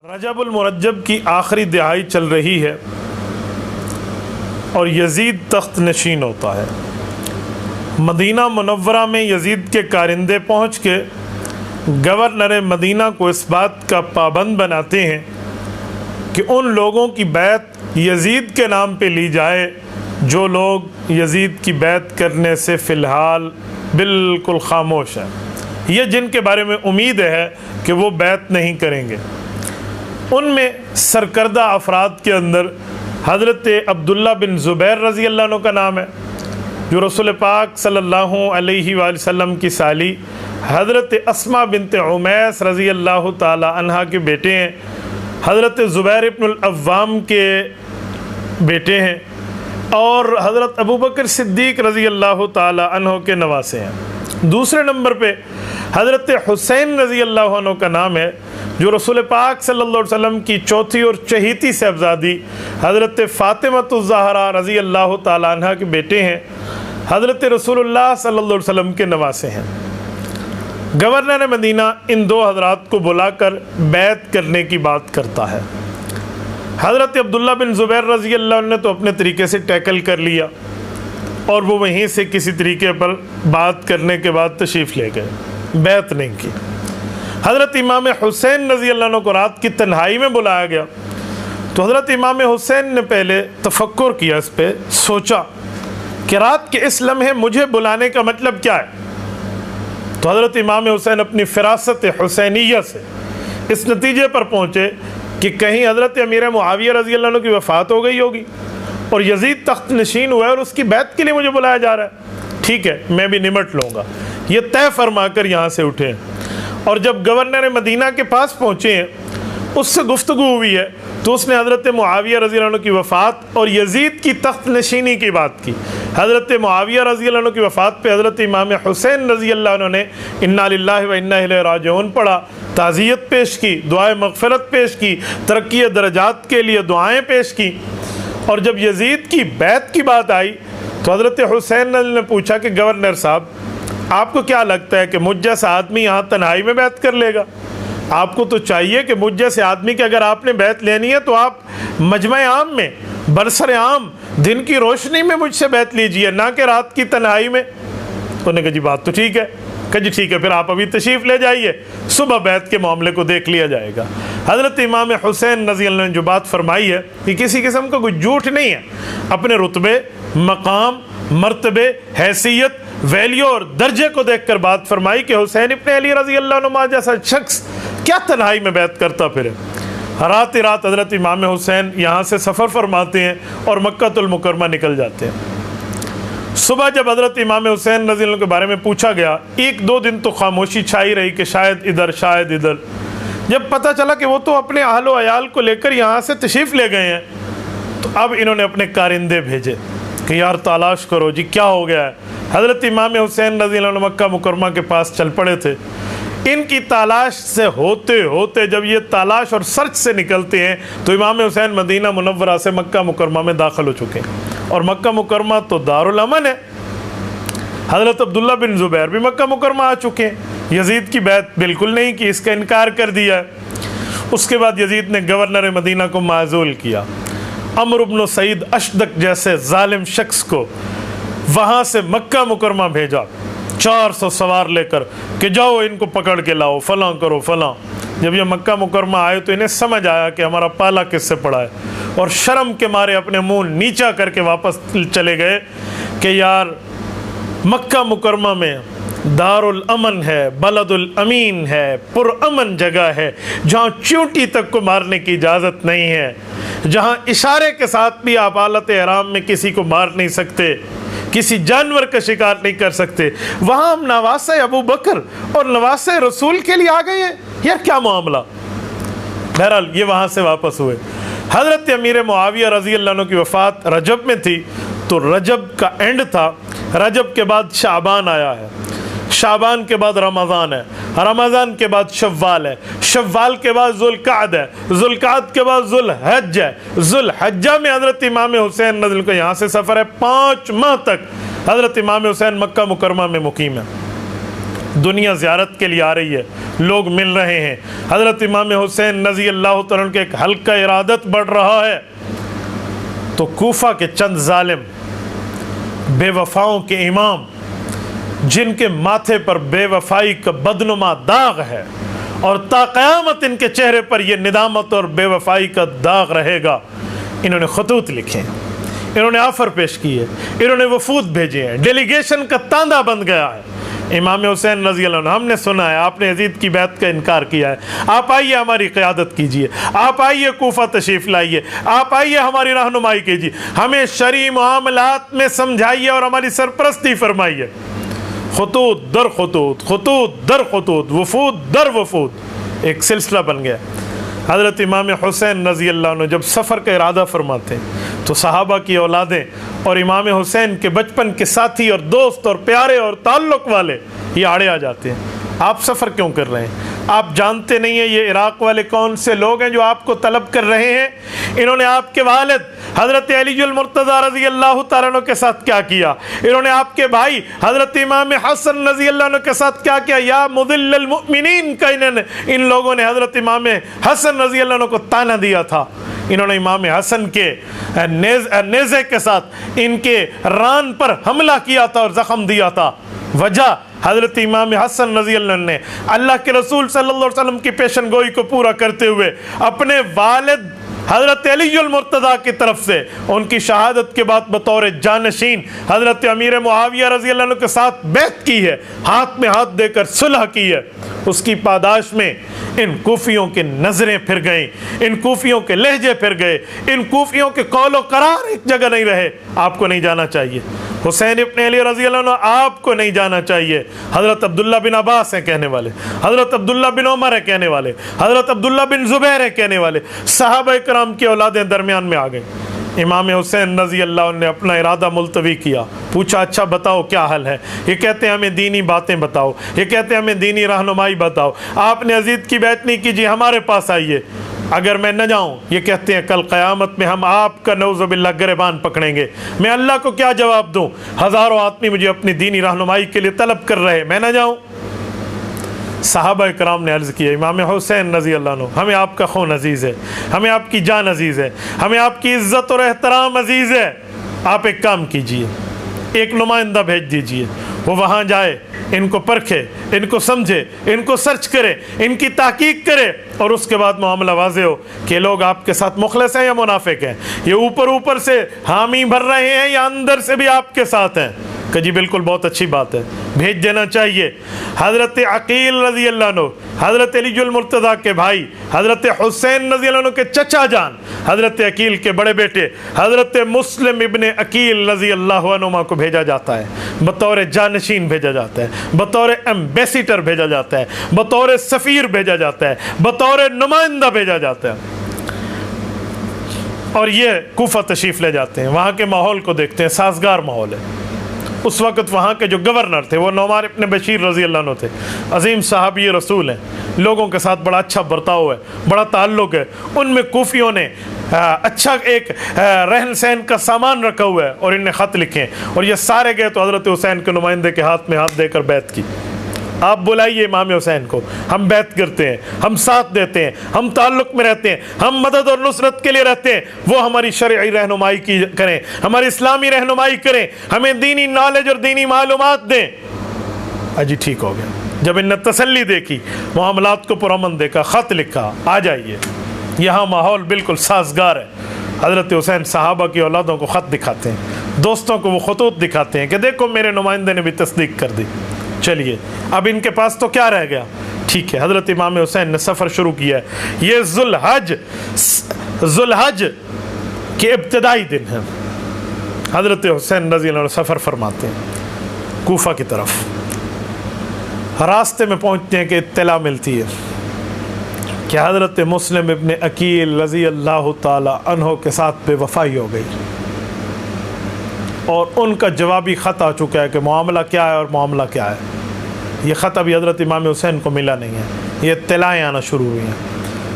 रजबुल मुरज्जब की आखिरी दिहाई चल रही है और यजीद तख्त नशीन होता है। मदीना मुनव्वरा में यजीद के कारिंदे पहुँच के गवर्नर मदीना को इस बात का पाबंद बनाते हैं कि उन लोगों की बैत यजीद के नाम पे ली जाए जो लोग यजीद की बैत करने से फ़िलहाल बिल्कुल खामोश हैं, ये जिनके बारे में उम्मीद है कि वो बैत नहीं करेंगे। उनमें सरकर्दा अफराद के अंदर हज़रत अब्दुल्ला बिन ज़ुबैर रज़ी अल्लाह अन्हु का नाम है, जो रसूल पाक सल्लल्लाहु अलैहि वसल्लम की साली हज़रत अस्मा बिनत उमैस रज़ी अल्लाह ताला अन्हा के बेटे हैं, हज़रत ज़ुबैर इब्नुल अव्वाम के बेटे हैं और हज़रत अबू बकर सिद्दीक़ रज़ी अल्लाह ताला अन्हु के नवासे हैं। दूसरे नंबर पे हज़रत हुसैन रज़ी अल्लाह अन्हु का नाम है, जो रसूल पाक सल्लल्लाहु अलैहि वसल्लम की चौथी और चहेती साहबजादी हज़रत फ़ातिमा रज़ी अल्लाह ताला अन्हा के बेटे हैं, हज़रत रसूलुल्लाह सल्लल्लाहु अलैहि वसल्लम के नवासे हैं। गवर्नर मदीना इन दो हज़रात को बुलाकर बैत करने की बात करता है। हज़रत अब्दुल्ला बिन ज़ुबैर रज़ी अल्लाह ने तो अपने तरीके से टैकल कर लिया और वो वहीं से किसी तरीके पर बात करने के बाद तशरीफ़ ले गए, बैत नहीं की। हज़रत इमाम हुसैन रज़ी अल्लाह को रात की तन्हाई में बुलाया गया तो हज़रत इमाम हुसैन ने पहले तफक्कुर किया, इस पर सोचा कि रात के इस लम्हे मुझे बुलाने का मतलब क्या है। तो हज़रत इमाम हुसैन अपनी फ़िरासत हुसैनिया से इस नतीजे पर पहुँचे कि कहीं हज़रत अमीर मुआविया रज़ी अल्लाह अन्हु की वफ़ात हो गई होगी और यजीद तख्त नशीन हुआ है और उसकी बैत के लिए मुझे बुलाया जा रहा है। ठीक है, मैं भी निमट लूँगा। ये तय फरमा कर यहाँ से उठे और जब गवर्नर मदीना के पास पहुँचे हैं, उससे गुफ्तगू हुई है तो उसने हज़रत मुआविया रज़ी अल्लाह अन्हु की वफ़ात और यजीद की तख्त नशीनी की बात की। हज़रत मुआविया रज़ी अल्लाह अन्हु की वफ़ात पे हज़रत इमाम हुसैन रज़ी अल्लाह अन्हु ने इन्ना लिल्लाहि व इन्ना इलैहि राजिऊन पढ़ा, ताज़ियत पेश की, दुआए मग़फ़िरत पेश की, तरक्की दरजात के लिए दुआएँ पेश की। और जब यजीद की बैत की बात आई तो हज़रत हुसैन ने पूछा कि गवर्नर साहब, आपको क्या लगता है कि मुझ जैसा आदमी यहाँ तन्हाई में बैत कर लेगा? आपको तो चाहिए कि मुझ जैसे आदमी की अगर आपने बैत लेनी है तो आप मजमा आम में, बरसर आम, दिन की रोशनी में मुझसे बैत लीजिए, ना कि रात की तन्हाई में। उन्होंने कहा जी बात तो ठीक है। कहा जी ठीक है, फिर आप अभी तशरीफ़ ले जाइए, सुबह बैत के मामले को देख लिया जाएगा। हज़रत इमाम हुसैन रज़ी अल्लाह ने जो बात फरमाई है कि किसी किस्म का कोई झूठ नहीं है, अपने रुतबे, मकाम, मर्तबे, हैसियत, वैल्यू और दर्जे को देखकर बात फरमाई कि हुसैन इब्न अली रज़ी अल्लाह अन्हु जैसा शख्स क्या तन्हाई में बैत करता फिरे। रात रात हज़रत इमाम हुसैन यहाँ से सफ़र फरमाते हैं और मक्कातुल मुकर्रमा निकल जाते हैं। सुबह जब हज़रत इमाम हुसैन रज़ी अल्लाह के बारे में पूछा गया, एक दो दिन तो खामोशी छाई रही कि शायद इधर शायद इधर। जब पता चला कि वो तो अपने अहल व अयाल को लेकर यहाँ से तशरीफ़ ले गए हैं तो अब इन्होंने अपने कारिंदे भेजे कि यार तलाश करो जी क्या हो गया है। हज़रत इमाम हुसैन रज़ी अल्लाह अन्हु मक्का मुकर्रमा के पास चल पड़े थे। इनकी तलाश से होते होते जब ये तलाश और सर्च से निकलते हैं तो इमाम हुसैन मदीना मुनव्वरा से मक्का मुकर्रमा में दाखिल हो चुके हैं और मक्का मुकर्रमा तो दारुल अमन है। हज़रत अब्दुल्ला बिन ज़ुबैर भी मक्का मुकर्रमा आ चुके हैं। यजीद की बैत बिल्कुल नहीं की, इसका इनकार कर दिया है। उसके बाद यजीद ने गवर्नर मदीना को माज़ूल किया। अम्र इब्न सईद अशदक जैसे जालिम शख्स को वहाँ से मक्का मुकर्रमा भेजा 400 सवार लेकर कि जाओ इनको पकड़ के लाओ, फ़लाँ करो फ़लाँ। जब ये मक्का मुकर्रमा आए तो इन्हें समझ आया कि हमारा पाला किससे पड़ा है और शर्म के मारे अपने मुंह नीचा करके वापस चले गए कि यार मक्का मुकर्रमा में दारुल अमन है, बलदुल अमीन है, पुरअमन जगह है जहाँ चींटी तक को मारने की इजाज़त नहीं है, जहाँ इशारे के साथ भी आप हालत एहराम में किसी को मार नहीं सकते, किसी जानवर का शिकार नहीं कर सकते। वहाँ हम नवासे अबू बकर और नवासे रसूल के लिए आ गए हैं, यार क्या मामला। बहरहाल ये वहाँ से वापस हुए। हज़रत अमीर मुआविया रज़ी अल्लाह अन्हु की वफ़ात रजब में थी तो रजब का एंड था। रजब के बाद शाबान आया है, शाबान के बाद रमज़ान है, रमज़ान के बाद शव्वाल है, शव्वाल के बाद ज़ुल्क़ाद है, ज़ुल्क़ाद के बाद ज़ुल्हज्ज है। ज़ुल्हज्जा में हज़रत इमाम हुसैन रज़ी को यहाँ से सफ़र है 5 माह तक हज़रत इमाम हुसैन मक्का मुकर्रमा में मुकीम है। दुनिया ज़ियारत के लिए आ रही है, लोग मिल रहे हैं। हज़रत इमाम हुसैन रज़ी अल्लाह तआला अन्हु के एक हल्का इरादत बढ़ रहा है, तो कूफा के चंद जालिम बेवफाओं के इमाम, जिनके माथे पर बेवफाई का बदनुमा दाग है और ता क़यामत इनके चेहरे पर यह निदामत और बेवफाई का दाग रहेगा, इन्होंने खतूत लिखे हैं, इन्होंने ऑफ़र पेश किए, इन्होंने वफूद भेजे हैं, डेलीगेशन का तांदा बन गया है। इमाम हुसैन रज़ी अल्लाह अन्हु, हमने सुना है आपने यज़ीद की बैत का इनकार किया है, आप आइए हमारी क़यादत कीजिए, आप आइए कूफा तशरीफ़ लाइए, आप आइए हमारी रहनुमाई कीजिए, हमें शरई मामलात में समझाइए और हमारी सरपरस्ती फरमाइए। खतूत दर खतूत, खतूत दर खतूत, वफूद दर वफूद, एक सिलसिला बन गया। हज़रत इमाम हुसैन रज़ी अल्लाह अन्हु जब सफ़र का इरादा फरमाते हैं तो सहाबा की औलादें और इमाम हुसैन के बचपन के साथी और दोस्त और प्यारे और ताल्लुक़ वाले ये आड़े आ जाते हैं, आप सफ़र क्यों कर रहे हैं? आप जानते नहीं हैं ये इराक़ वाले कौन से लोग हैं जो आपको तलब कर रहे हैं? इन्होंने आपके वालिद हज़रत अलीजुल मुर्तज़ा रज़ी अल्लाह तआला अन्हु के साथ क्या किया? इन्होंने आपके भाई हज़रत इमाम हसन रज़ी अल्लाह अन्हु के साथ क्या किया? या मुदिल्लिल मुमिनीन का इन लोगों ने हज़रत इमाम हसन रज़ी अल्लाह अन्हु को ताना दिया था। इन्होंने इमाम हसन के नेज़े के साथ इनके रान पर हमला किया था और ज़ख़म दिया था। वजह हज़रत इमाम हसन रज़ी अल्लाह ने अल्लाह के रसूल सल्लल्लाहु अलैहि वसल्लम की पेशन गोई को पूरा करते हुए अपने वालिद हज़रत अलीजुल मुर्तज़ा की तरफ से उनकी शहादत के बाद बतौर जानशीन हज़रत अमीर मुआविया रज़ी अल्लाह अन्हु के साथ बैत की है, हाथ में हाथ देकर सुलह की है। उसकी पादाश में इन कूफियों की नज़रें फिर गई, इन कूफियों के लहजे फिर गए, इन कूफियों के कौलो करार एक जगह नहीं रहे। आपको नहीं जाना चाहिए, हुसैन इब्न अली रज़ी अल्लाह अन्हु आपको नहीं जाना चाहिए। हज़रत अब्दुल्ला बिन अब्बास हैं कहने वाले, हज़रत अब्दुल्ला बिन उमर हैं कहने वाले, हज़रत अब्दुल्ला बिन ज़ुबैर हैं कहने वाले, सहाबा किराम की औलादें दरमियान में आ गई। इमाम हुसैन रज़ी अल्लाह ने अपना इरादा मुलतवी किया, पूछा अच्छा बताओ क्या हाल है? ये कहते हैं हमें दीनी बातें बताओ, ये कहते हैं हमें दीनी रहनुमाई बताओ। आपने यज़ीद की बैत नहीं कीजिए, हमारे पास आइए। अगर मैं न जाऊं, ये कहते हैं कल क़यामत में हम आपका नौज़ुबिल्लाह गिरबान पकड़ेंगे। मैं अल्लाह को क्या जवाब दूं? हज़ारों आदमी मुझे अपनी दीनी रहनुमाई के लिए तलब कर रहे, मैं न जाऊं? सहाबा कराम ने अर्ज़ किया इमाम हुसैन रज़ी अल्लाह अन्हु, हमें आपका खून अजीज़ है, हमें आपकी जान अजीज़ है, हमें आपकी इज़्ज़त और एहतराम अजीज़ है। आप एक काम कीजिए, एक नुमाइंदा भेज दीजिए, वो वहाँ जाए, इनको परखे, इनको समझे, इनको सर्च करे, इनकी तहकीक करे और उसके बाद मामला वाज़े हो कि लोग आपके साथ मुखलिस हैं या मुनाफिक हैं, ये ऊपर ऊपर से हामी भर रहे हैं या अंदर से भी आपके साथ हैं। कि जी बिल्कुल बहुत अच्छी बात है, भेज देना चाहिए। हज़रत अकील रज़ी अल्लाह अन्हु, हज़रत अलीजुल मुर्तज़ा के भाई हज़रत हुसैन रज़ी अल्लाह अन्हु के चचा जान हज़रत अकील के बड़े बेटे हज़रत मुस्लिम इब्न अकील रज़ी अल्लाह अन्हुमा को भेजा जाता है, बतौर जानशीन भेजा जाता है, बतौर एम्बेसिडर भेजा जाता है, बतौर सफ़ीर भेजा जाता है, बतौर नुमाइंदा भेजा जाता है। और ये कूफा तशरीफ़ ले जाते हैं, वहाँ के माहौल को देखते हैं, साजगार माहौल है। उस वक़्त वहाँ के जो गवर्नर थे वो नौमान इब्न बशीर रज़ी अल्लाह अन्हु थे, अजीम साहबी रसूल हैं, लोगों के साथ बड़ा अच्छा बर्ताव है, बड़ा ताल्लुक़ है। उनमें कूफियों ने अच्छा एक रहन सहन का सामान रखा हुआ है और इनने ख़त लिखे और ये सारे गए तो हज़रत हुसैन के नुमाइंदे के हाथ में हाथ देकर बैत की। आप बुलाइए इमाम हुसैन को, हम बैत करते हैं, हम साथ देते हैं, हम ताल्लुक़ में रहते हैं, हम मदद और नुसरत के लिए रहते हैं। वो हमारी शरई रहनुमाई की करें, हमारी इस्लामी रहनुमाई करें, हमें दीनी नॉलेज और दीनी मालूमात दें। अजी ठीक हो गया। जब इन्हें तसल्ली देखी, मामलात को पुरअमन देखा, ख़त लिखा, आ जाइए, यहाँ माहौल बिल्कुल साजगार है। हज़रत हुसैन सहाबा की औलादों को ख़त दिखाते हैं, दोस्तों को वो खतूत दिखाते हैं कि देखो मेरे नुमाइंदे ने भी तस्दीक कर दी। चलिए अब इनके पास तो क्या रह गया? ठीक है, हज़रत इमाम हुसैन ने सफ़र शुरू किया है। ये ज़ुल्हज के इब्तदाई दिन है। हज़रत हुसैन रज़ी अल्लाह अन्हु सफ़र फरमाते हैं कूफा की तरफ। रास्ते में पहुँचते हैं कि इत्तला मिलती है कि हज़रत मुस्लिम इब्न अकील रज़ी अल्लाह ताला अन्हु के साथ बेवफ़ाई हो गई और उनका जवाबी ख़त आ चुका है कि मामला क्या है और मामला क्या है। ये ख़त अभी हज़रत इमाम हुसैन को मिला नहीं है, ये इत्तलाएँ आना शुरू हुई हैं।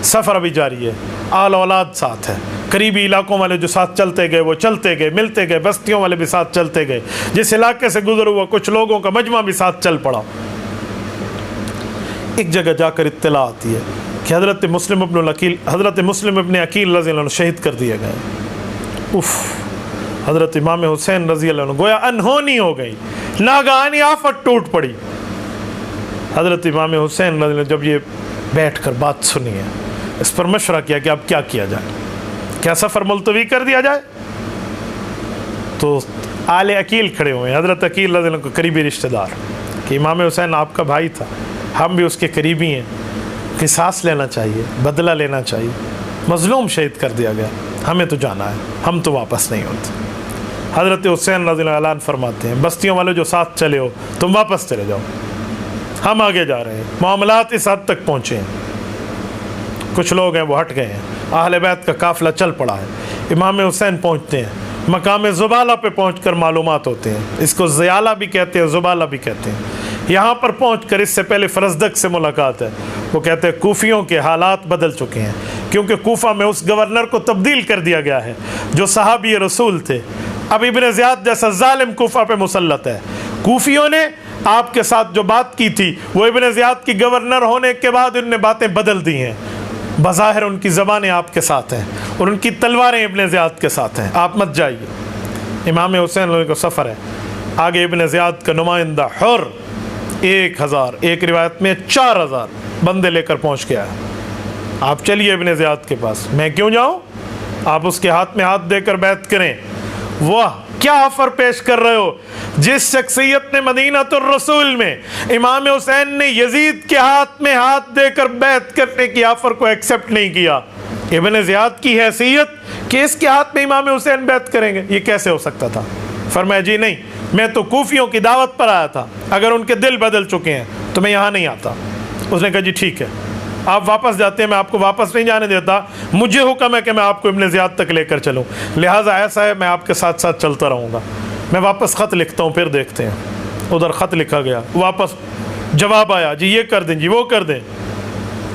सफ़र अभी जारी है, आल औलाद साथ है, करीबी इलाकों वाले जो साथ चलते गए वो चलते गए, मिलते गए, बस्तियों वाले भी साथ चलते गए, जिस इलाके से गुजर हुआ कुछ लोगों का मजमा भी साथ चल पड़ा। एक जगह जाकर इत्तला आती है कि हज़रत मुस्लिम इब्न अकील रज़ी अल्लाह अन्हु शहीद कर दिए गए। उफ़, हज़रत इमाम हुसैन रज़ी अल्लाह अन्हु गोया अनहोनी हो गई, नागानी आफत टूट पड़ी। हज़रत इमाम हुसैन रज़ी अल्लाह जब ये बैठ कर बात सुनी है, इस पर मशवरा किया कि अब क्या किया जाए, क्या सफ़र मुलतवी कर दिया जाए। तो आले अकील खड़े हुए, हज़रत अकील रज़ी अल्लाह अन्हु करीबी रिश्तेदार कि इमाम हुसैन आपका भाई था, हम भी उसके करीबी हैं, क़िसास लेना चाहिए, बदला लेना चाहिए, मज़लूम शहीद कर दिया गया, हमें तो जाना है, हम तो वापस नहीं होते। हज़रत हुसैन रज़ी अल्लाह अन्हु फरमाते हैं, बस्तियों वाले जो साथ चले हो तुम वापस चले जाओ, हम आगे जा रहे हैं। मामलात इस हद तक पहुँचे हैं, कुछ लोग हैं वो हट गए हैं, अहले बैत का काफ़िला चल पड़ा है। इमाम हुसैन पहुँचते हैं, मकाम ज़ुबाला पे पहुँचकर मालूमात होते हैं, इसको ज़याला भी कहते हैं, ज़ुबाला भी कहते हैं। यहाँ पर पहुँचकर इससे पहले फरजदक से मुलाकात है। वो कहते हैं कूफियों के हालात बदल चुके हैं, क्योंकि कूफा में उस गवर्नर को तब्दील कर दिया गया है जो सहाबी रसूल थे। अब इब्न ज़ियाद जैसा जालिम कूफा पे मुसल्लत है। कूफियों ने आपके साथ जो बात की थी वो इब्न ज़ियाद की गवर्नर होने के बाद उनने बातें बदल दी हैं। बज़ाहिर उनकी ज़बानें आपके साथ हैं और उनकी तलवारें इब्न ज़ियाद के साथ हैं, आप मत जाइए। इमाम हुसैन को सफ़र है, आगे इब्न ज़ियाद का नुमाइंदा हुर 1000, एक रिवायत में 4000 बंदे लेकर पहुंच गया है। आप चलिए इब्न ज़ियाद के पास। मैं क्यों जाऊं? आप उसके हाथ में हाथ देकर बैत करें। वाह, क्या ऑफर पेश कर रहे हो। जिस शख्सियत ने मदीनतुर रसूल में इमाम हुसैन ने यजीद के हाथ में हाथ देकर बैत करने की ऑफर को एक्सेप्ट नहीं किया, इब्न ज़ियाद की हैसियत कि इसके हाथ में इमाम हुसैन बैत करेंगे, ये कैसे हो सकता था। फरमाया जी नहीं, मैं तो कूफियों की दावत पर आया था, अगर उनके दिल बदल चुके हैं तो मैं यहाँ नहीं आता। उसने कहा जी ठीक है, आप वापस जाते हैं, मैं आपको वापस नहीं जाने देता, मुझे हुक्म है कि मैं आपको इब्न ज़ियाद तक लेकर चलूँ, लिहाजा ऐसा है मैं आपके साथ साथ चलता रहूँगा। मैं वापस ख़त लिखता हूँ, फिर देखते हैं। उधर ख़त लिखा गया, वापस जवाब आया जी ये कर दें, जी वो कर दें।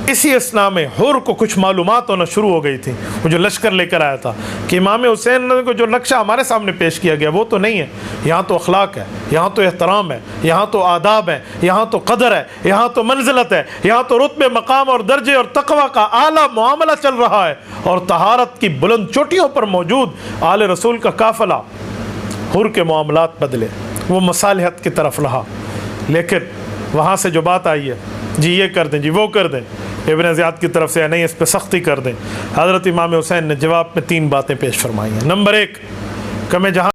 इसी अस्ना में हुर को कुछ मालूमात होना शुरू हो गई थी। वो जो लश्कर लेकर आया था कि इमाम हुसैन को जो नक्शा हमारे सामने पेश किया गया वो तो नहीं है, यहाँ तो अखलाक है, यहाँ तो एहतराम है, यहाँ तो आदाब है, यहाँ तो कदर है, यहाँ तो मंजिलत है, यहाँ तो रुतबे मकाम और दर्जे और तकवा का आला मामला चल रहा है, और तहारत की बुलंद चोटियों पर मौजूद आले रसूल का काफिला। हुर के मामलात बदले, वो मसालिहत की तरफ रहा, लेकिन वहाँ से जो बात आई है जी ये कर दें, जी वो कर दें, इब्न ज़ियाद की तरफ से नहीं, इस पर सख्ती कर दें। हज़रत इमाम हुसैन ने जवाब में 3 बातें पेश फरमाई हैं। नंबर 1 कि मैं जहाँ